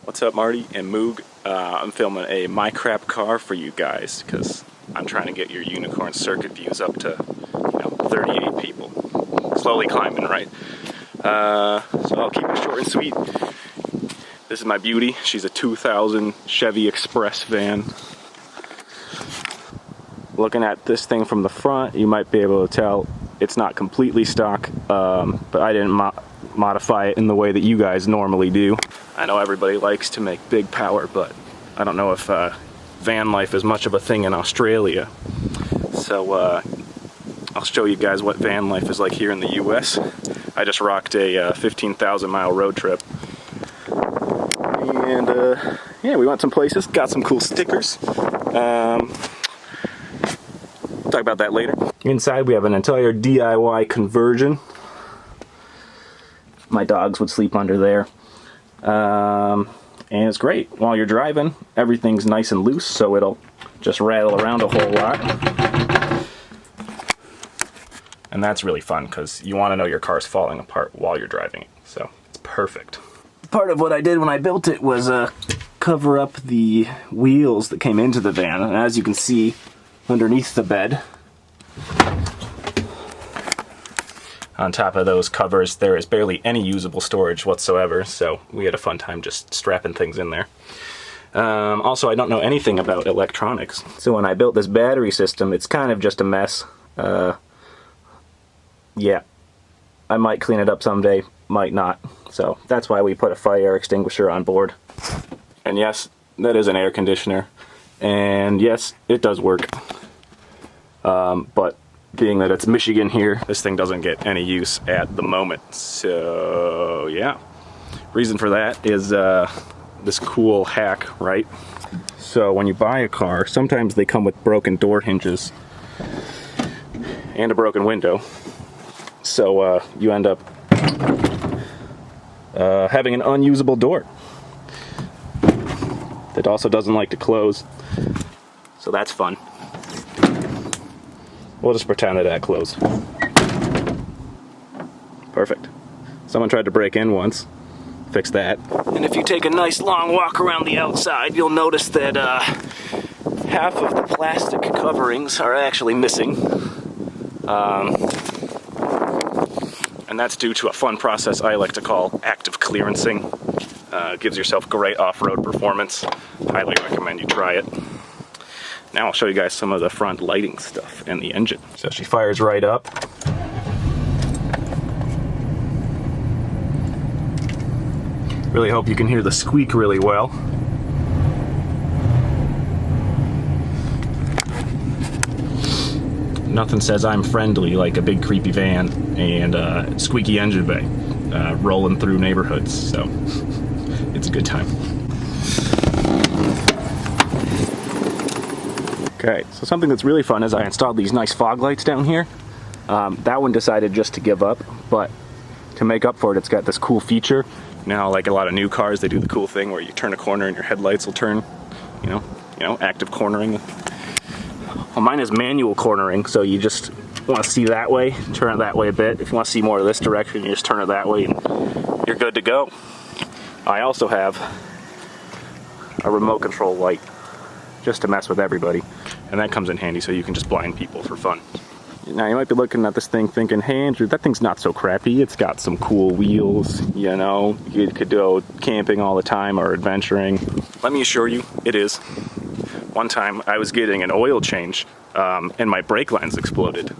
What's up, Marty and Moog? I'm filming a My Crap Car for you guys because I'm trying to get your unicorn circuit views up to 38 people. Slowly climbing, right? So I'll keep it short and sweet. This is my beauty. She's a 2000 Chevy Express van. Looking at this thing from the front, you might be able to tell it's not completely stock, but I didn't modify it in the way that you guys normally do. I know everybody likes to make big power, but I don't know if van life is much of a thing in Australia. So I'll show you guys what van life is like here in the US. I just rocked a 15,000 mile road trip. And yeah, we went some places, got some cool stickers. Talk about that later. Inside we have an entire DIY conversion. My dogs would sleep under there. And it's great. While you're driving, everything's nice and loose, so it'll just rattle around a whole lot. And that's really fun because you want to know your car's falling apart while you're driving it. So it's perfect. Part of what I did when I built it was cover up the wheels that came into the van. And as you can see, underneath the bed, on top of those covers, there is barely any usable storage whatsoever, so we had a fun time just strapping things in there. Also, I don't know anything about electronics, so when I built this battery system, it's kind of just a mess. Yeah, I might clean it up someday, might not. So that's why we put a fire extinguisher on board. And yes, that is an air conditioner. And yes, it does work. But being that it's Michigan here, this thing doesn't get any use at the moment. So yeah, reason for that is this cool hack, right? So when you buy a car, sometimes they come with broken door hinges and a broken window. So you end up having an unusable door that also doesn't like to close. So that's fun. We'll just pretend that closed. Perfect. Someone tried to break in once. Fix that. And if you take a nice long walk around the outside, you'll notice that half of the plastic coverings are actually missing. And that's due to a fun process I like to call active clearancing. Gives yourself great off-road performance. Highly recommend you try it. Now I'll show you guys some of the front lighting stuff and the engine. So she fires right up. Really hope you can hear the squeak really well. Nothing says I'm friendly like a big creepy van and squeaky engine bay rolling through neighborhoods, so it's a good time. Okay, so something that's really fun is I installed these nice fog lights down here. That one decided just to give up, but to make up for it, it's got this cool feature. Now, like a lot of new cars, they do the cool thing where you turn a corner and your headlights will turn, you know, active cornering. Well, mine is manual cornering, so you just want to see that way, turn it that way a bit. If you want to see more of this direction, you just turn it that way and you're good to go. I also have a remote control light just to mess with everybody, and that comes in handy so you can just blind people for fun. Now you might be looking at this thing thinking, hey Andrew, that thing's not so crappy. It's got some cool wheels, you know, you could go camping all the time or adventuring. Let me assure you, it is. One time I was getting an oil change and my brake lines exploded.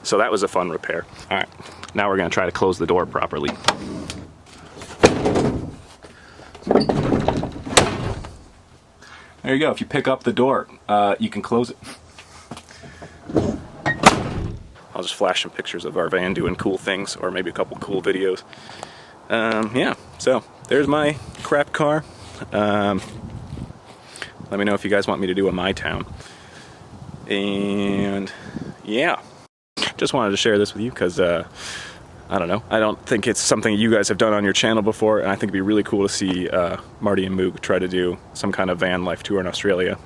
So that was a fun repair. All right, now we're gonna try to close the door properly. There you go. If you pick up the door, you can close it. I'll just flash some pictures of our van doing cool things, or maybe a couple cool videos. Yeah, so there's my crap car. Let me know if you guys want me to do a My Town. And yeah, just wanted to share this with you because I don't know. I don't think it's something you guys have done on your channel before, and I think it'd be really cool to see Marty and Moog try to do some kind of van life tour in Australia.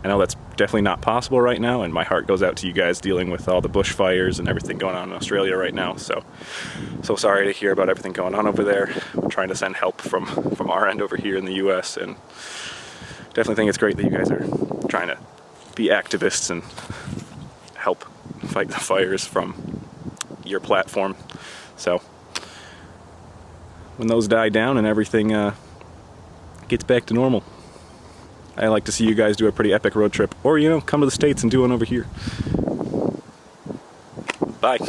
I know that's definitely not possible right now, and my heart goes out to you guys dealing with all the bushfires and everything going on in Australia right now. So sorry to hear about everything going on over there. We're trying to send help from our end over here in the US, and definitely think it's great that you guys are trying to be activists and help fight the fires from your platform. So when those die down and everything gets back to normal, I like to see you guys do a pretty epic road trip, or, you know, come to the States and do one over here.